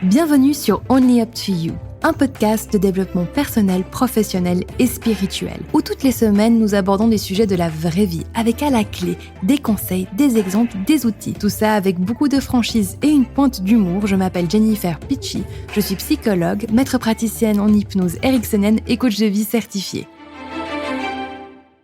Bienvenue sur Only Up to You, un podcast de développement personnel, professionnel et spirituel, où toutes les semaines nous abordons des sujets de la vraie vie, avec à la clé des conseils, des exemples, des outils. Tout ça avec beaucoup de franchise et une pointe d'humour. Je m'appelle Jennifer Pitchy, je suis psychologue, maître praticienne en hypnose ericksonienne et coach de vie certifié.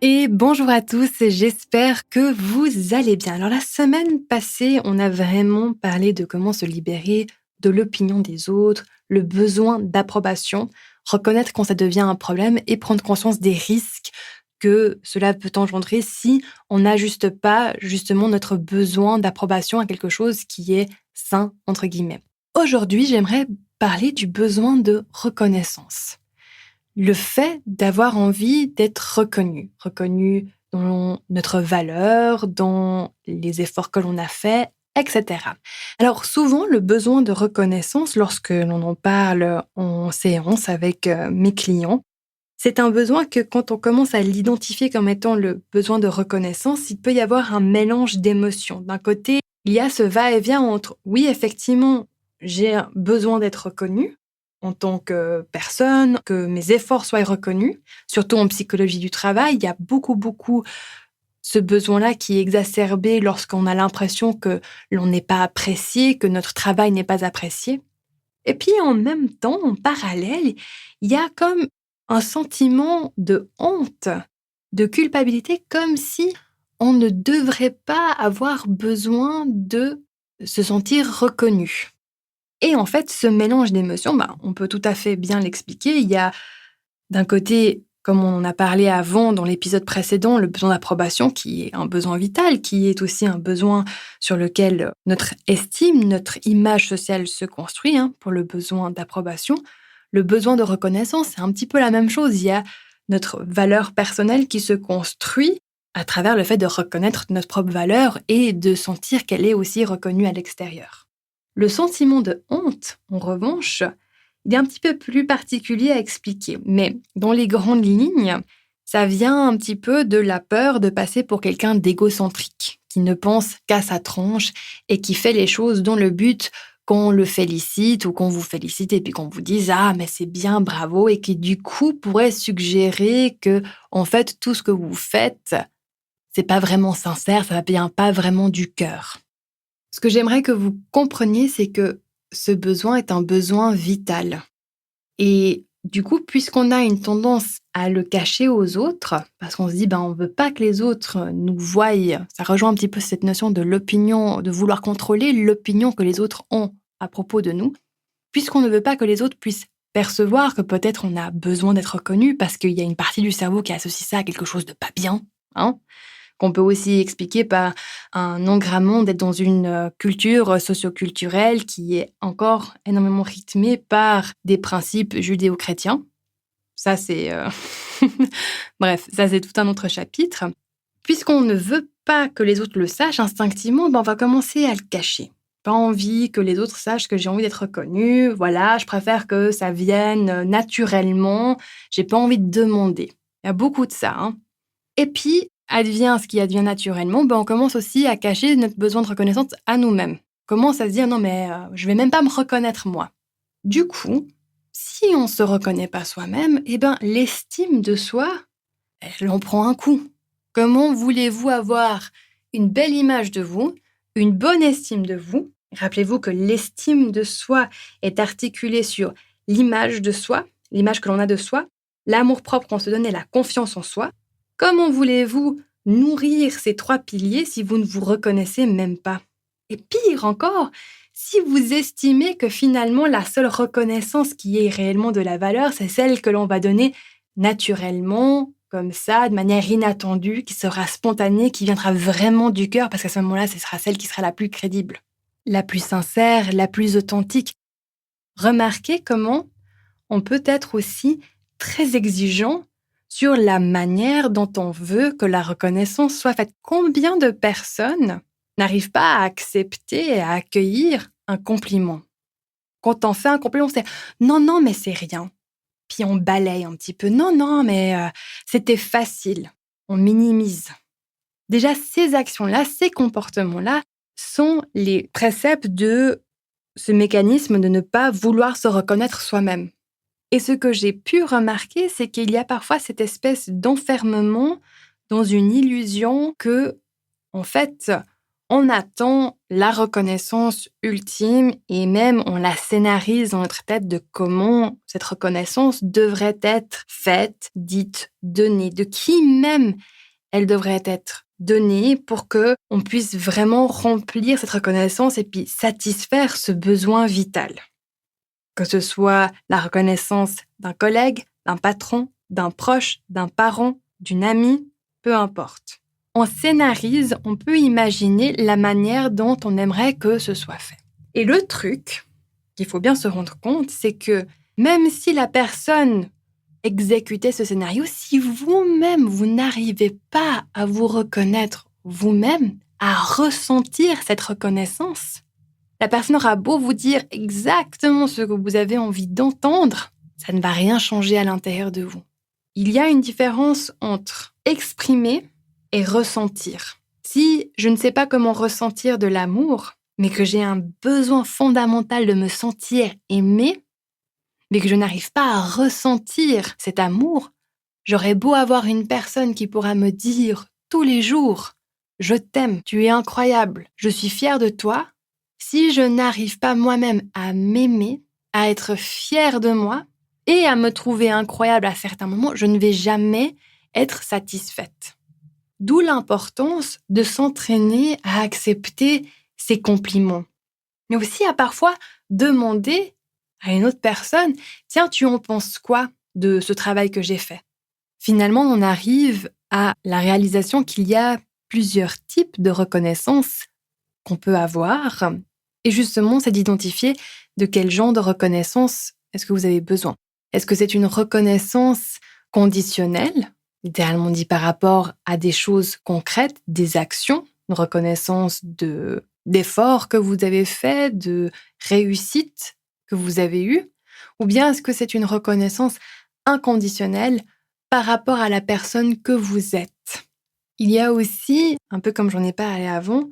Et bonjour à tous, j'espère que vous allez bien. Alors la semaine passée, on a vraiment parlé de comment se libérer de l'opinion des autres, le besoin d'approbation, reconnaître quand ça devient un problème et prendre conscience des risques que cela peut engendrer si on n'ajuste pas justement notre besoin d'approbation à quelque chose qui est sain, entre guillemets. Aujourd'hui, j'aimerais parler du besoin de reconnaissance. Le fait d'avoir envie d'être reconnu dans notre valeur, dans les efforts que l'on a faits, etc. Alors souvent, le besoin de reconnaissance, lorsque l'on en parle en séance avec mes clients, c'est un besoin que quand on commence à l'identifier comme étant le besoin de reconnaissance, il peut y avoir un mélange d'émotions. D'un côté, il y a ce va-et-vient entre « oui, effectivement, j'ai besoin d'être reconnu », en tant que personne, que mes efforts soient reconnus. Surtout en psychologie du travail, il y a beaucoup ce besoin-là qui est exacerbé lorsqu'on a l'impression que l'on n'est pas apprécié, que notre travail n'est pas apprécié. Et puis en même temps, en parallèle, il y a comme un sentiment de honte, de culpabilité, comme si on ne devrait pas avoir besoin de se sentir reconnu. Et en fait, ce mélange d'émotions, on peut tout à fait bien l'expliquer. Il y a d'un côté, comme on en a parlé avant dans l'épisode précédent, le besoin d'approbation qui est un besoin vital, qui est aussi un besoin sur lequel notre estime, notre image sociale se construit, pour le besoin d'approbation. Le besoin de reconnaissance, c'est un petit peu la même chose. Il y a notre valeur personnelle qui se construit à travers le fait de reconnaître notre propre valeur et de sentir qu'elle est aussi reconnue à l'extérieur. Le sentiment de honte, en revanche, il est un petit peu plus particulier à expliquer. Mais dans les grandes lignes, ça vient un petit peu de la peur de passer pour quelqu'un d'égocentrique, qui ne pense qu'à sa tronche et qui fait les choses dans le but qu'on le félicite ou qu'on vous félicite et puis qu'on vous dise « Ah, mais c'est bien, bravo » et qui du coup pourrait suggérer que, en fait, tout ce que vous faites, c'est pas vraiment sincère, ça vient pas vraiment du cœur. Ce que j'aimerais que vous compreniez, c'est que ce besoin est un besoin vital. Et du coup, puisqu'on a une tendance à le cacher aux autres, parce qu'on se dit, on ne veut pas que les autres nous voient, ça rejoint un petit peu cette notion de l'opinion, de vouloir contrôler l'opinion que les autres ont à propos de nous, puisqu'on ne veut pas que les autres puissent percevoir que peut-être on a besoin d'être reconnu, parce qu'il y a une partie du cerveau qui associe ça à quelque chose de pas bien, qu'on peut aussi expliquer par un engrammement d'être dans une culture socioculturelle qui est encore énormément rythmée par des principes judéo-chrétiens. Ça, c'est... Bref, ça, c'est tout un autre chapitre. Puisqu'on ne veut pas que les autres le sachent, instinctivement, on va commencer à le cacher. Pas envie que les autres sachent que j'ai envie d'être reconnue. Voilà, je préfère que ça vienne naturellement. J'ai pas envie de demander. Il y a beaucoup de ça. Et puis, advient ce qui advient naturellement, on commence aussi à cacher notre besoin de reconnaissance à nous-mêmes. On commence à se dire, non mais je vais même pas me reconnaître moi. Du coup, si on se reconnaît pas soi-même, l'estime de soi, elle en prend un coup. Comment voulez-vous avoir une belle image de vous, une bonne estime de vous? Rappelez-vous que l'estime de soi est articulée sur l'image de soi, l'image que l'on a de soi, l'amour-propre qu'on se donne et la confiance en soi. Comment voulez-vous nourrir ces 3 piliers si vous ne vous reconnaissez même pas? Et pire encore, si vous estimez que finalement la seule reconnaissance qui ait réellement de la valeur, c'est celle que l'on va donner naturellement, comme ça, de manière inattendue, qui sera spontanée, qui viendra vraiment du cœur, parce qu'à ce moment-là, ce sera celle qui sera la plus crédible, la plus sincère, la plus authentique. Remarquez comment on peut être aussi très exigeant sur la manière dont on veut que la reconnaissance soit faite. Combien de personnes n'arrivent pas à accepter et à accueillir un compliment? Quand on fait un compliment, c'est « non, mais c'est rien ». Puis on balaye un petit peu « non, mais c'était facile ». On minimise. Déjà, ces actions-là, ces comportements-là sont les préceptes de ce mécanisme de ne pas vouloir se reconnaître soi-même. Et ce que j'ai pu remarquer, c'est qu'il y a parfois cette espèce d'enfermement dans une illusion que, en fait, on attend la reconnaissance ultime et même on la scénarise dans notre tête de comment cette reconnaissance devrait être faite, dite, donnée, de qui même elle devrait être donnée pour que on puisse vraiment remplir cette reconnaissance et puis satisfaire ce besoin vital. Que ce soit la reconnaissance d'un collègue, d'un patron, d'un proche, d'un parent, d'une amie, peu importe. On scénarise, on peut imaginer la manière dont on aimerait que ce soit fait. Et le truc qu'il faut bien se rendre compte, c'est que même si la personne exécutait ce scénario, si vous-même, vous n'arrivez pas à vous reconnaître vous-même, à ressentir cette reconnaissance, la personne aura beau vous dire exactement ce que vous avez envie d'entendre, ça ne va rien changer à l'intérieur de vous. Il y a une différence entre exprimer et ressentir. Si je ne sais pas comment ressentir de l'amour, mais que j'ai un besoin fondamental de me sentir aimée, mais que je n'arrive pas à ressentir cet amour, j'aurais beau avoir une personne qui pourra me dire tous les jours « Je t'aime, tu es incroyable, je suis fière de toi », si je n'arrive pas moi-même à m'aimer, à être fière de moi et à me trouver incroyable à certains moments, je ne vais jamais être satisfaite. D'où l'importance de s'entraîner à accepter ces compliments. Mais aussi à parfois demander à une autre personne « Tiens, tu en penses quoi de ce travail que j'ai fait ?» Finalement, on arrive à la réalisation qu'il y a plusieurs types de reconnaissance qu'on peut avoir. Et justement, c'est d'identifier de quel genre de reconnaissance est-ce que vous avez besoin. Est-ce que c'est une reconnaissance conditionnelle, idéalement dit par rapport à des choses concrètes, des actions, une reconnaissance d'efforts que vous avez faits, de réussites que vous avez eues, ou bien est-ce que c'est une reconnaissance inconditionnelle par rapport à la personne que vous êtes. Il y a aussi, un peu comme j'en ai parlé avant,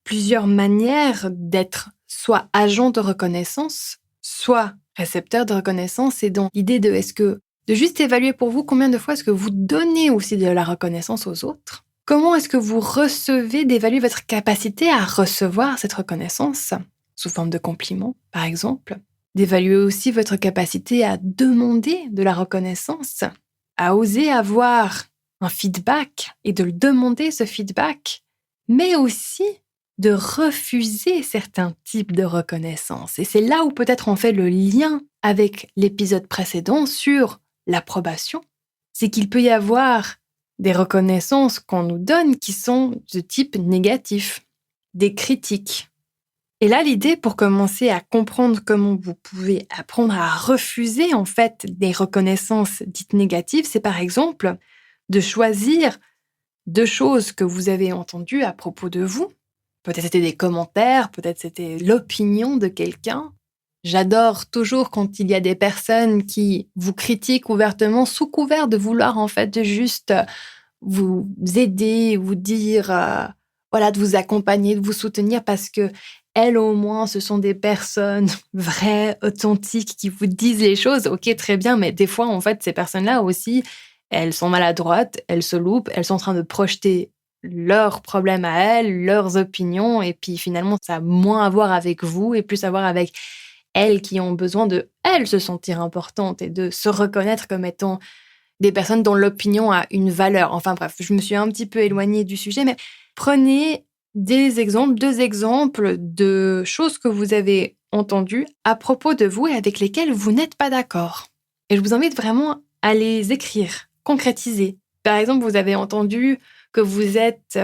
plusieurs manières d'être soit agent de reconnaissance, soit récepteur de reconnaissance, et donc l'idée de juste évaluer pour vous combien de fois est-ce que vous donnez aussi de la reconnaissance aux autres. Comment est-ce que vous recevez, d'évaluer votre capacité à recevoir cette reconnaissance, sous forme de compliments, par exemple. D'évaluer aussi votre capacité à demander de la reconnaissance, à oser avoir un feedback et de le demander, ce feedback, mais aussi de refuser certains types de reconnaissance. Et c'est là où peut-être on fait le lien avec l'épisode précédent sur l'approbation. C'est qu'il peut y avoir des reconnaissances qu'on nous donne qui sont de type négatif, des critiques. Et là, l'idée pour commencer à comprendre comment vous pouvez apprendre à refuser en fait des reconnaissances dites négatives, c'est par exemple de choisir 2 choses que vous avez entendues à propos de vous. Peut-être c'était des commentaires, peut-être c'était l'opinion de quelqu'un. J'adore toujours quand il y a des personnes qui vous critiquent ouvertement sous couvert de vouloir en fait de juste vous aider, vous dire, de vous accompagner, de vous soutenir parce que elles au moins ce sont des personnes vraies, authentiques qui vous disent les choses. Ok, très bien, mais des fois en fait ces personnes-là aussi, elles sont maladroites, elles se loupent, elles sont en train de projeter leurs problèmes à elles, leurs opinions, et puis finalement ça a moins à voir avec vous et plus à voir avec elles qui ont besoin de, elles, se sentir importantes et de se reconnaître comme étant des personnes dont l'opinion a une valeur. Enfin bref, je me suis un petit peu éloignée du sujet, mais prenez 2 exemples de choses que vous avez entendues à propos de vous et avec lesquelles vous n'êtes pas d'accord. Et je vous invite vraiment à les écrire, concrétiser. Par exemple, vous avez entendu que vous êtes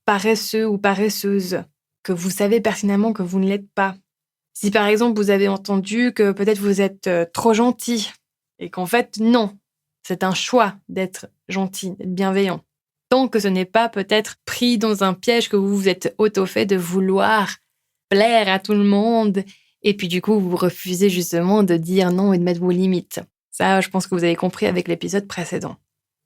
paresseux ou paresseuse, que vous savez pertinemment que vous ne l'êtes pas. Si par exemple vous avez entendu que peut-être vous êtes trop gentil et qu'en fait non, c'est un choix d'être gentil, d'être bienveillant. Tant que ce n'est pas peut-être pris dans un piège que vous vous êtes auto-fait de vouloir plaire à tout le monde et puis du coup vous refusez justement de dire non et de mettre vos limites. Ça, je pense que vous avez compris avec l'épisode précédent.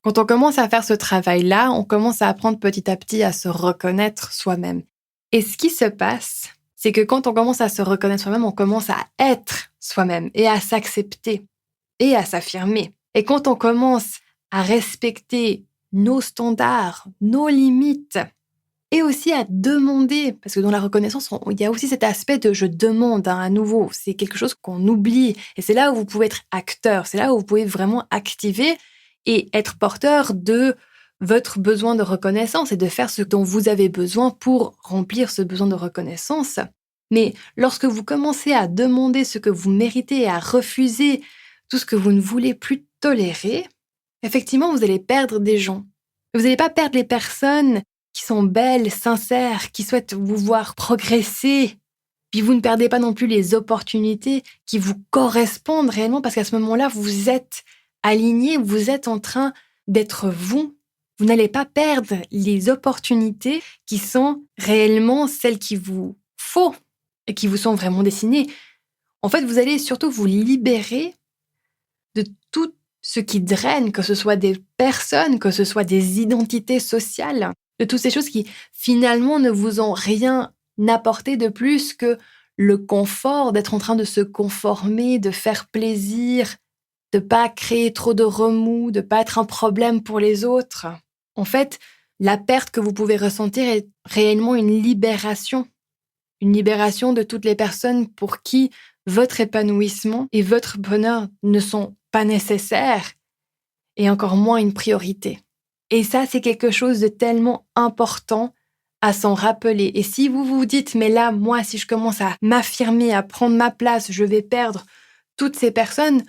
Quand on commence à faire ce travail-là, on commence à apprendre petit à petit à se reconnaître soi-même. Et ce qui se passe, c'est que quand on commence à se reconnaître soi-même, on commence à être soi-même et à s'accepter et à s'affirmer. Et quand on commence à respecter nos standards, nos limites, et aussi à demander, parce que dans la reconnaissance, il y a aussi cet aspect de je demande à nouveau. C'est quelque chose qu'on oublie. Et c'est là où vous pouvez être acteur. C'est là où vous pouvez vraiment activer et être porteur de votre besoin de reconnaissance et de faire ce dont vous avez besoin pour remplir ce besoin de reconnaissance. Mais lorsque vous commencez à demander ce que vous méritez et à refuser tout ce que vous ne voulez plus tolérer, effectivement, vous allez perdre des gens. Vous n'allez pas perdre les personnes qui sont belles, sincères, qui souhaitent vous voir progresser. Puis vous ne perdez pas non plus les opportunités qui vous correspondent réellement parce qu'à ce moment-là, vous êtes aligné, vous êtes en train d'être vous. Vous n'allez pas perdre les opportunités qui sont réellement celles qu'il vous faut et qui vous sont vraiment destinées. En fait, vous allez surtout vous libérer de tout ce qui draine, que ce soit des personnes, que ce soit des identités sociales, de toutes ces choses qui finalement ne vous ont rien apporté de plus que le confort d'être en train de se conformer, de faire plaisir, de pas créer trop de remous, de pas être un problème pour les autres. En fait, la perte que vous pouvez ressentir est réellement une libération de toutes les personnes pour qui votre épanouissement et votre bonheur ne sont pas nécessaires et encore moins une priorité. Et ça, c'est quelque chose de tellement important à s'en rappeler. Et si vous vous dites, mais là, moi, si je commence à m'affirmer, à prendre ma place, je vais perdre toutes ces personnes,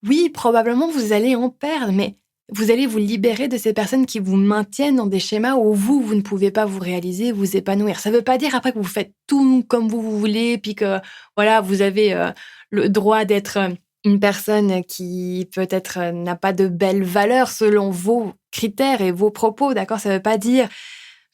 oui, probablement vous allez en perdre, mais vous allez vous libérer de ces personnes qui vous maintiennent dans des schémas où vous ne pouvez pas vous réaliser, vous épanouir. Ça ne veut pas dire après que vous faites tout comme vous voulez, puis que voilà, vous avez le droit d'être une personne qui peut-être n'a pas de belles valeurs selon vos critères et vos propos, d'accord? Ça ne veut pas dire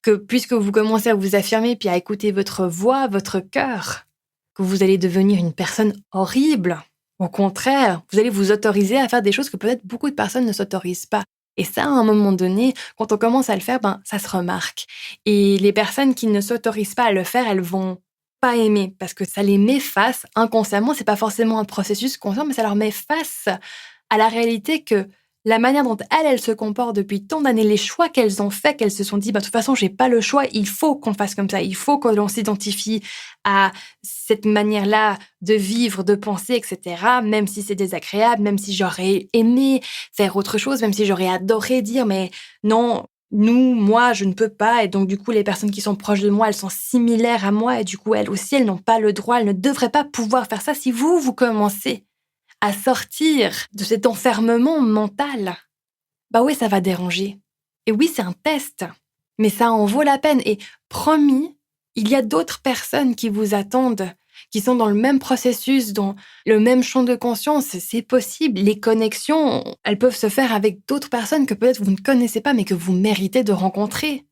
que puisque vous commencez à vous affirmer puis à écouter votre voix, votre cœur, que vous allez devenir une personne horrible. Au contraire, vous allez vous autoriser à faire des choses que peut-être beaucoup de personnes ne s'autorisent pas. Et ça, à un moment donné, quand on commence à le faire, ça se remarque. Et les personnes qui ne s'autorisent pas à le faire, elles vont pas aimer parce que ça les met face inconsciemment. C'est pas forcément un processus conscient, mais ça leur met face à la réalité que la manière dont elles se comportent depuis tant d'années, les choix qu'elles ont faits, qu'elles se sont dit, de toute façon, j'ai pas le choix, il faut qu'on fasse comme ça, il faut que l'on s'identifie à cette manière-là de vivre, de penser, etc. Même si c'est désagréable, même si j'aurais aimé faire autre chose, même si j'aurais adoré dire, mais non, moi, je ne peux pas. Et donc, du coup, les personnes qui sont proches de moi, elles sont similaires à moi. Et du coup, elles aussi, elles n'ont pas le droit, elles ne devraient pas pouvoir faire ça. Si vous commencez à sortir de cet enfermement mental, oui, ça va déranger. Et oui, c'est un test, mais ça en vaut la peine. Et promis, il y a d'autres personnes qui vous attendent, qui sont dans le même processus, dans le même champ de conscience. C'est possible. Les connexions, elles peuvent se faire avec d'autres personnes que peut-être vous ne connaissez pas, mais que vous méritez de rencontrer.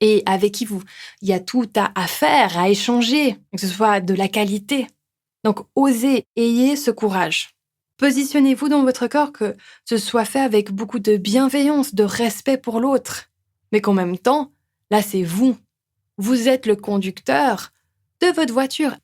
Et avec qui il y a tout à faire, à échanger, que ce soit de la qualité. Donc, osez, ayez ce courage. Positionnez-vous dans votre corps, que ce soit fait avec beaucoup de bienveillance, de respect pour l'autre. Mais qu'en même temps, là, c'est vous. Vous êtes le conducteur de votre voiture.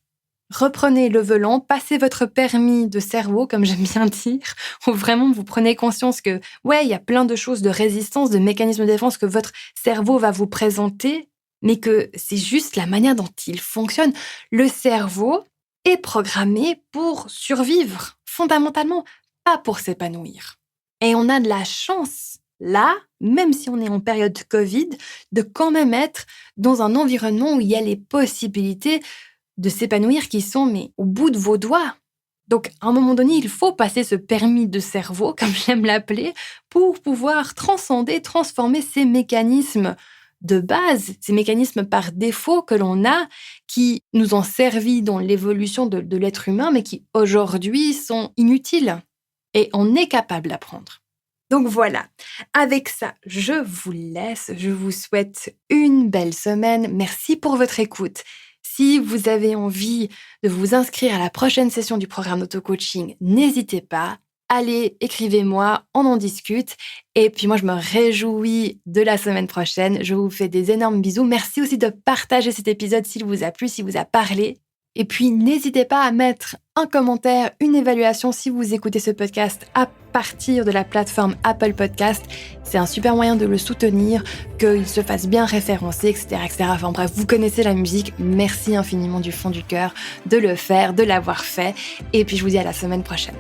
Reprenez le volant, passez votre permis de cerveau, comme j'aime bien dire, où vraiment vous prenez conscience que, il y a plein de choses, de résistance, de mécanismes de défense que votre cerveau va vous présenter, mais que c'est juste la manière dont il fonctionne. Le cerveau est programmé pour survivre, fondamentalement, pas pour s'épanouir. Et on a de la chance, là, même si on est en période Covid, de quand même être dans un environnement où il y a les possibilités de s'épanouir qui sont au bout de vos doigts. Donc, à un moment donné, il faut passer ce permis de cerveau, comme j'aime l'appeler, pour pouvoir transformer ces mécanismes de base, ces mécanismes par défaut que l'on a, qui nous ont servi dans l'évolution de l'être humain, mais qui aujourd'hui sont inutiles. Et on est capable d'apprendre. Donc voilà, avec ça, je vous laisse. Je vous souhaite une belle semaine. Merci pour votre écoute. Si vous avez envie de vous inscrire à la prochaine session du programme d'auto-coaching, n'hésitez pas. Allez, écrivez-moi, on en discute. Et puis moi, je me réjouis de la semaine prochaine. Je vous fais des énormes bisous. Merci aussi de partager cet épisode s'il vous a plu, s'il vous a parlé. Et puis, n'hésitez pas à mettre un commentaire, une évaluation si vous écoutez ce podcast à partir de la plateforme Apple Podcast. C'est un super moyen de le soutenir, qu'il se fasse bien référencer, etc., etc. Enfin bref, vous connaissez la musique. Merci infiniment du fond du cœur de le faire, de l'avoir fait. Et puis, je vous dis à la semaine prochaine.